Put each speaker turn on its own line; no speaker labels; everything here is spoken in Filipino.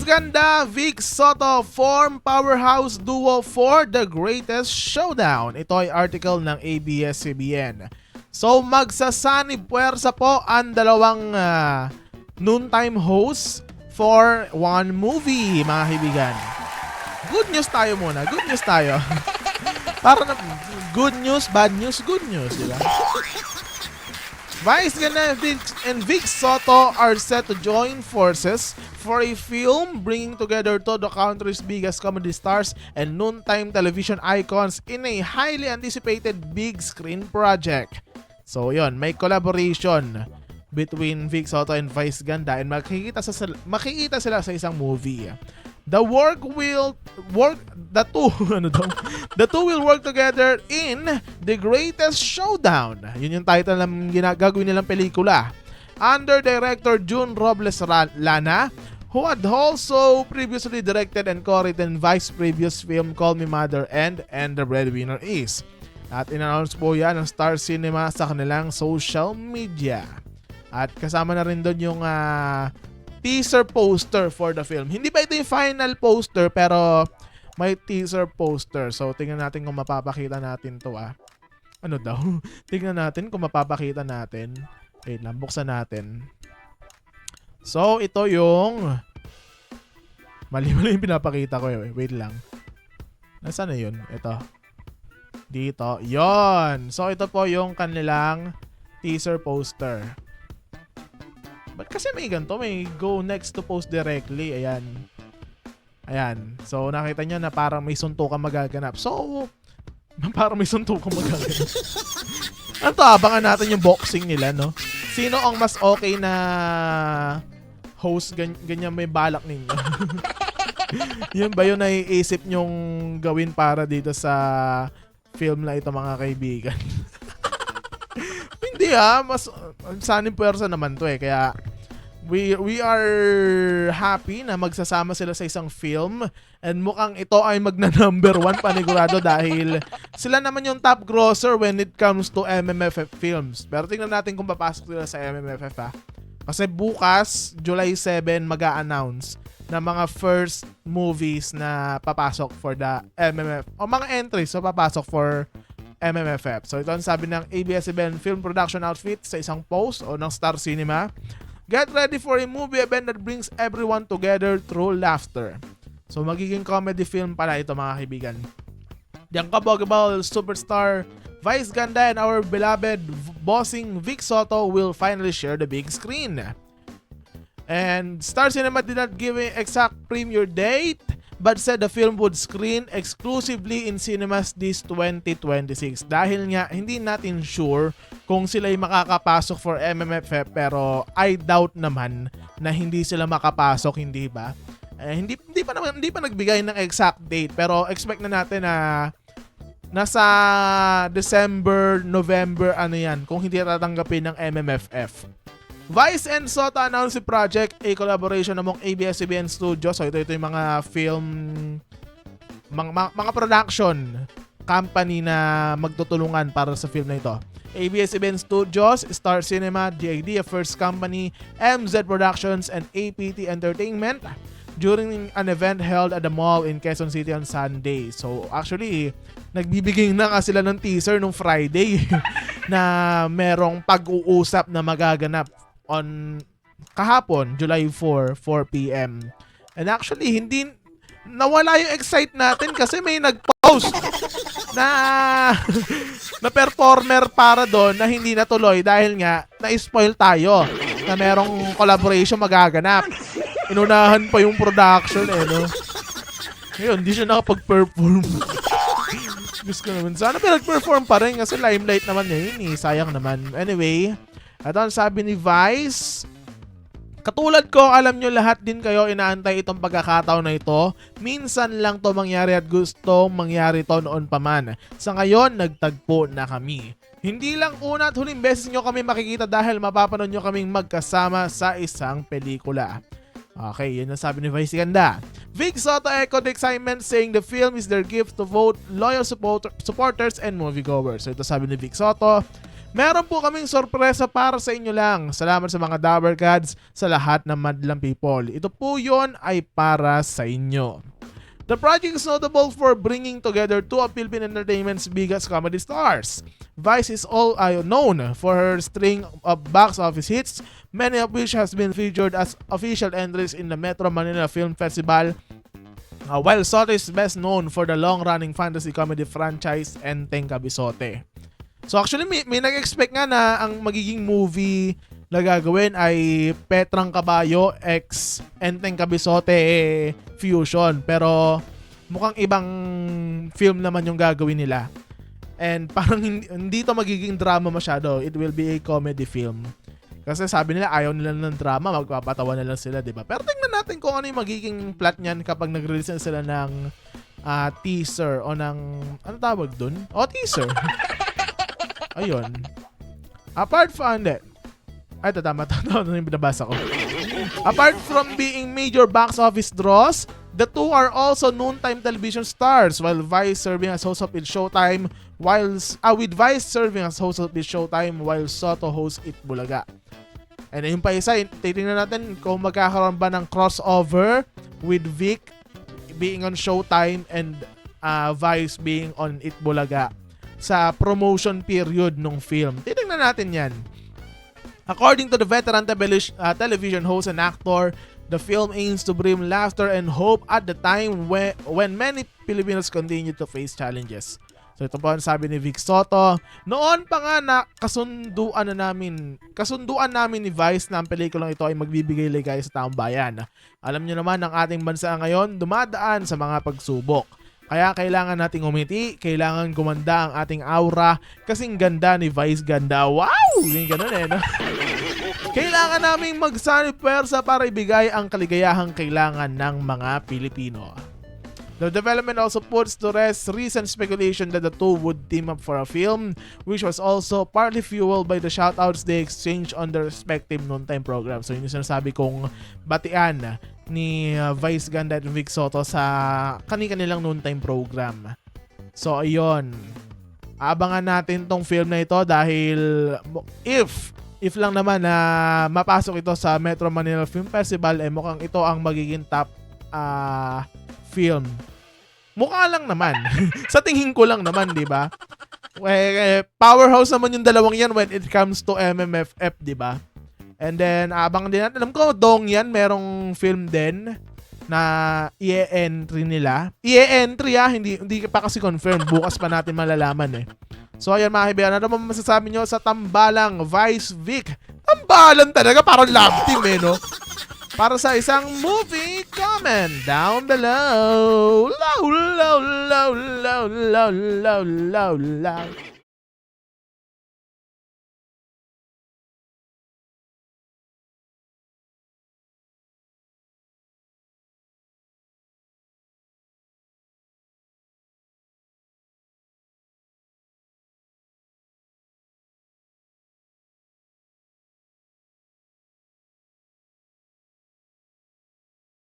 Vice Ganda, Vic Soto form powerhouse duo for the greatest showdown. Ito ay article ng ABS-CBN. So magsasanib puwersa po ang dalawang noontime hosts for one movie, mga kaibigan. Good news tayo muna. Good news tayo. Para na good news, bad news, good news, di ba? Vice Ganda and Vic Soto are set to join forces for a film bringing together to the country's biggest comedy stars and noontime television icons in a highly anticipated big screen project. So yon, may collaboration between Vic Soto and Vice Ganda and makikita sila sa isang movie. The two will work together in The Greatest Showdown. Yun yung title ng gagawin nilang pelikula. Under director June Robles Lana, who had also previously directed and co-written Vice's previous film Call Me Mother and The Breadwinner Is. At in-announce po yan ng Star Cinema sa kanilang social media. At kasama na rin doon yung teaser poster for the film. Hindi pa ito yung final poster pero may teaser poster. So tingnan natin kung mapapakita natin to Ano daw? Tingnan natin kung mapapakita natin. Wait lang, buksan natin. So ito yung mali-mali yung pinapakita ko Wait lang. Nasaan na yun? Ito. Dito. Yon. So ito po yung kanilang teaser poster. Ba't kasi may ganito? May go next to post directly. Ayan. Ayan. So, nakita nyo na parang may suntukan magaganap. So, parang may suntukan magaganap. Ano to? Abangan natin yung boxing nila, no? Sino ang mas okay na host? Ganyan may balak ninyo. Yun ba yun naiisip nyong gawin para dito sa film na ito, mga kaibigan? Hindi mas saning puwersa naman to kaya we are happy na magsasama sila sa isang film and mukhang ito ay magna-number 1 panigurado dahil sila naman yung top grosser when it comes to MMFF films. Pero tingnan natin kung papasok sila sa MMFF Kasi bukas, July 7, mag-a-announce na mga first movies na papasok for the MMF o mga entries na papasok for MMFF. So ito ang sabi ng ABS-CBN Film Production Outfit sa isang post o ng Star Cinema. Get ready for a movie event that brings everyone together through laughter. So magiging comedy film pala ito, mga kaibigan. The unbogable superstar Vice Ganda and our beloved bossing Vic Soto will finally share the big screen. And Star Cinema did not give an exact premiere date but said the film would screen exclusively in cinemas this 2026. Dahil nga, hindi natin sure kung sila'y makakapasok for MMFF pero I doubt naman na hindi sila makapasok, hindi ba? Hindi pa nagbigay ng exact date pero expect na natin na nasa December, November, kung hindi tatanggapin ng MMFF. Vice and Soto announced the project, a collaboration among ABS-CBN Studios. So ito yung mga film, mga production company na magtutulungan para sa film na ito. ABS-CBN Studios, Star Cinema, The Idea First Company, MZ Productions, and APT Entertainment during an event held at the mall in Quezon City on Sunday. So actually, nagbibigay na nga sila ng teaser nung Friday na merong pag-uusap na magaganap on kahapon, July 4, 4 p.m. And actually, hindi nawala yung excite natin kasi may nag-post na performer para doon na hindi natuloy dahil nga na-spoil tayo na merong collaboration magaganap. Inunahan pa yung production no? Ngayon, hindi siya nakapag-perform. Gusto ko naman. Sana pinag-perform pa rin kasi limelight naman yun sayang naman. Anyway, at ang sabi ni Vice, katulad ko, alam nyo lahat din kayo inaantay itong pagkakataon na ito. Minsan lang to mangyari at gusto mangyari to noon pa man. Sa ngayon, nagtagpo na kami. Hindi lang una at huling beses nyo kami makikita dahil mapapanood nyo kaming magkasama sa isang pelikula. Okay, yun ang sabi ni Vice Ganda. Vic Soto echoed the excitement saying the film is their gift to vote loyal supporters and moviegoers. So ito sabi ni Vic Soto, Meron po kaming sorpresa para sa inyo lang. Salamat sa mga Dabber Cats, sa lahat ng madlang people. Ito po yon ay para sa inyo. The project is notable for bringing together two of Philippine entertainment's biggest comedy stars. Vice is all known for her string of box office hits, many of which has been featured as official entries in the Metro Manila Film Festival, while Soto is best known for the long-running fantasy comedy franchise Enteng Kabisote. So actually may nag-expect nga na ang magiging movie na gagawin ay Petrang Kabayo x Enteng Kabisote fusion, pero mukhang ibang film naman yung gagawin nila. And parang hindi to magiging drama masyado. It will be a comedy film. Kasi sabi nila ayaw nila ng drama, magpapatawa na lang sila, 'di ba? Pero tingnan natin kung ano yung magiging plot niyan kapag nag-release na sila ng teaser o ng ano tawag dun? O teaser. Ayun. Apart from that, ay, tama yung binabasa ko. Apart from being major box office draws, the two are also noontime television stars, while Vice serving as host of It Showtime, with Vice serving as host of It Showtime while Soto hosts It Bulaga. And yung pa isa, titingnan natin kung magkakaroon ba ng crossover with Vic being on Showtime and Vice being on It Bulaga sa promotion period ng film. Titingnan natin yan. According to the veteran television host and actor, the film aims to bring laughter and hope at the time when many Filipinos continue to face challenges. So ito po ang sabi ni Vic Soto. Noon pa nga na kasunduan namin ni Vice na ang pelikulang ito ay magbibigay ligaya sa taong bayan. Alam niyo naman ang ating bansa ngayon dumadaan sa mga pagsubok. Kaya kailangan nating umiti, kailangan gumanda ang ating aura, kasing ganda ni Vice ganda. Wow! Yung ganun no? Kailangan naming magsanib puwersa para ibigay ang kaligayahang kailangan ng mga Pilipino. The development also puts to rest recent speculation that the two would team up for a film, which was also partly fueled by the shoutouts they exchanged on their respective noontime programs. So yun yung sinasabi kong batian ni Vice Ganda at Vic Soto sa kanilang noontime program. So ayun, abangan natin tong film na ito dahil if lang naman na mapasok ito sa Metro Manila Film Festival, mukhang ito ang magiging top film. Mukha lang naman. Sa tingin ko lang naman, di ba? Powerhouse naman yung dalawang yan when it comes to MMFF, di ba? And then, abang din natin. Alam ko, Dong yan, merong film din na i-entry nila. I-entry hindi pa kasi confirm. Bukas pa natin malalaman So, ayan mga kaibigan. Ano naman masasabi nyo sa tambalang Vice Vic? Tambalan talaga, parang love team no? Para sa isang movie, comment down below. Low.